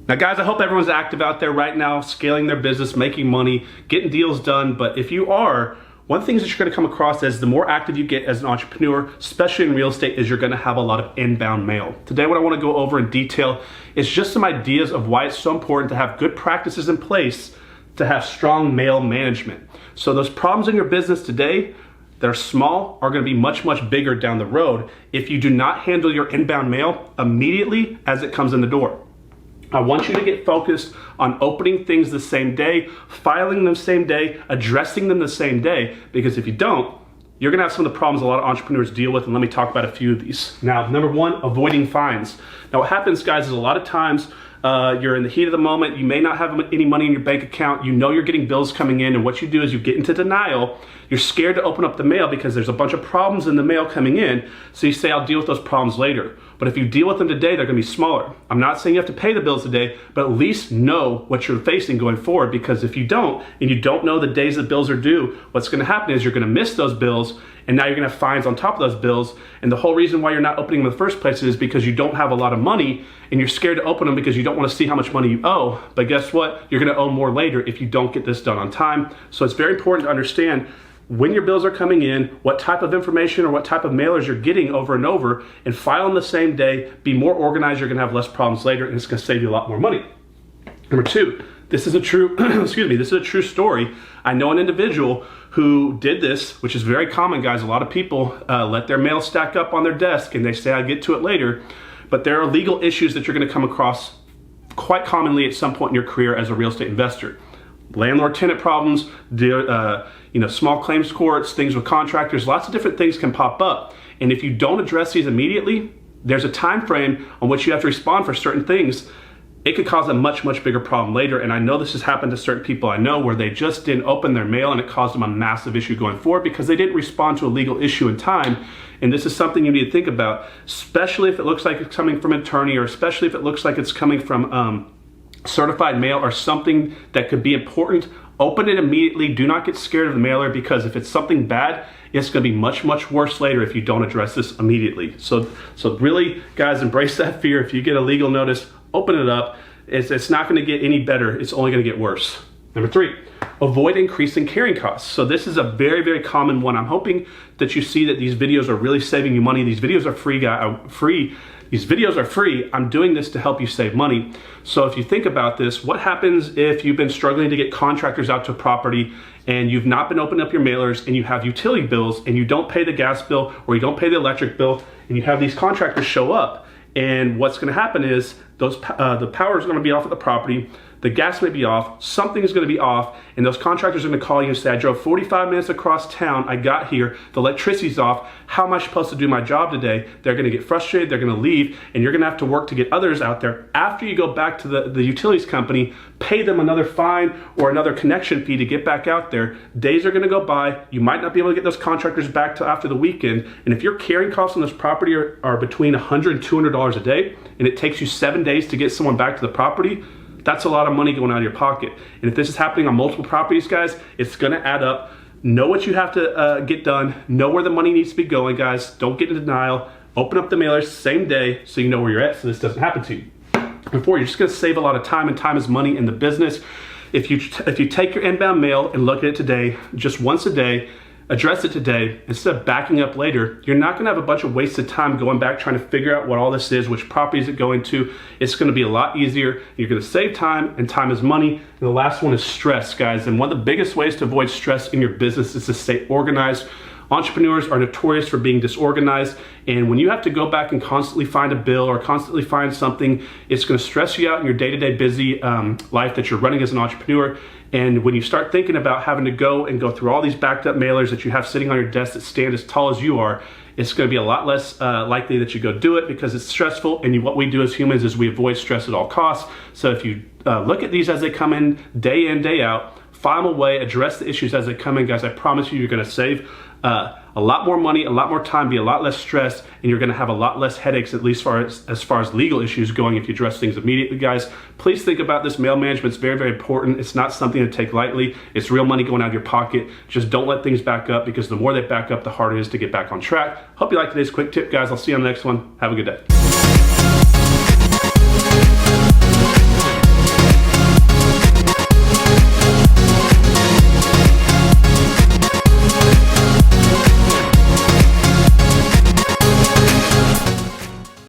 Now guys, I hope everyone's active out there right now, scaling their business, making money, getting deals done. But if you are, one of the things that you're gonna come across as the more active you get as an entrepreneur, especially in real estate, is you're gonna have a lot of inbound mail. Today, what I wanna go over in detail is just some ideas of why it's so important to have good practices in place to have strong mail management. So those problems in your business today that are small are gonna be much, much bigger down the road if you do not handle your inbound mail immediately as it comes in the door. I want you to get focused on opening things the same day, filing them the same day, addressing them the same day, because if you don't, you're gonna have some of the problems a lot of entrepreneurs deal with, and let me talk about a few of these. Now, number one, avoiding fines. Now what happens, guys, is a lot of times you're in the heat of the moment, you may not have any money in your bank account, you know you're getting bills coming in, and what you do is you get into denial. You're scared to open up the mail because there's a bunch of problems in the mail coming in, so you say, I'll deal with those problems later. But if you deal with them today, they're gonna be smaller. I'm not saying you have to pay the bills today, but at least know what you're facing going forward, because if you don't, and you don't know the days that bills are due, what's gonna happen is you're gonna miss those bills, and now you're gonna have fines on top of those bills. And the whole reason why you're not opening them in the first place is because you don't have a lot of money, and you're scared to open them because you don't wanna see how much money you owe. But guess what? You're gonna owe more later if you don't get this done on time. So it's very important to understand when your bills are coming in, what type of information or what type of mailers you're getting over and over, and file them the same day. Be more organized, you're gonna have less problems later, and it's gonna save you a lot more money. Number two, this is a true, this is a true story. I know an individual who did this, which is very common, guys. A lot of people let their mail stack up on their desk and they say, I'll get to it later. But there are legal issues that you're gonna come across quite commonly at some point in your career as a real estate investor. Landlord-tenant problems, small claims courts, things with contractors, lots of different things can pop up. And if you don't address these immediately, there's a time frame on which you have to respond for certain things. It could cause a much, much bigger problem later. And I know this has happened to certain people I know where they just didn't open their mail and it caused them a massive issue going forward because they didn't respond to a legal issue in time. And this is something you need to think about, especially if it looks like it's coming from an attorney, or especially if it looks like it's coming from certified mail or something that could be important. Open it immediately. Do not get scared of the mailer, because if it's something bad, it's going to be much, much worse later if you don't address this immediately. So really, guys, embrace that fear. If you get a legal notice, open it up. It's not going to get any better. It's only going to get worse. Number three, avoid increasing carrying costs. So this is a very, very common one. I'm hoping that you see that these videos are really saving you money. These videos are free. These videos are free. I'm doing this to help you save money. So if you think about this, what happens if you've been struggling to get contractors out to a property and you've not been opening up your mailers and you have utility bills and you don't pay the gas bill or you don't pay the electric bill, and you have these contractors show up, and what's gonna happen is the power is gonna be off at the property, the gas may be off, something's gonna be off, and those contractors are gonna call you and say, I drove 45 minutes across town, I got here, the electricity's off, how am I supposed to do my job today? They're gonna get frustrated, they're gonna leave, and you're gonna have to work to get others out there. After you go back to the utilities company, pay them another fine or another connection fee to get back out there. Days are gonna go by, you might not be able to get those contractors back till after the weekend, and if your carrying costs on this property are between $100 and $200 a day, and it takes you 7 days to get someone back to the property, that's a lot of money going out of your pocket. And if this is happening on multiple properties, guys, it's gonna add up. Know what you have to get done. Know where the money needs to be going, guys. Don't get in denial. Open up the mailers same day so you know where you're at so this doesn't happen to you. Before, you're just gonna save a lot of time, and time is money in the business. If you take your inbound mail and look at it today, just once a day, address it today, instead of backing up later, you're not gonna have a bunch of wasted time going back trying to figure out what all this is, which properties it going to. It's gonna be a lot easier. You're gonna save time, and time is money. And the last one is stress, guys. And one of the biggest ways to avoid stress in your business is to stay organized. Entrepreneurs are notorious for being disorganized, and when you have to go back and constantly find a bill or constantly find something, it's gonna stress you out in your day-to-day busy life that you're running as an entrepreneur. And when you start thinking about having to go through all these backed up mailers that you have sitting on your desk that stand as tall as you are, it's gonna be a lot less likely that you go do it because it's stressful. And what we do as humans is we avoid stress at all costs. So if you look at these as they come in, day out, file them away, address the issues as they come in, guys, I promise you, you're gonna save a lot more money, a lot more time, be a lot less stressed, and you're gonna have a lot less headaches, at least as far as legal issues going if you address things immediately, guys. Please think about this. Mail management is very, very important. It's not something to take lightly. It's real money going out of your pocket. Just don't let things back up, because the more they back up, the harder it is to get back on track. Hope you liked today's quick tip, guys. I'll see you on the next one. Have a good day.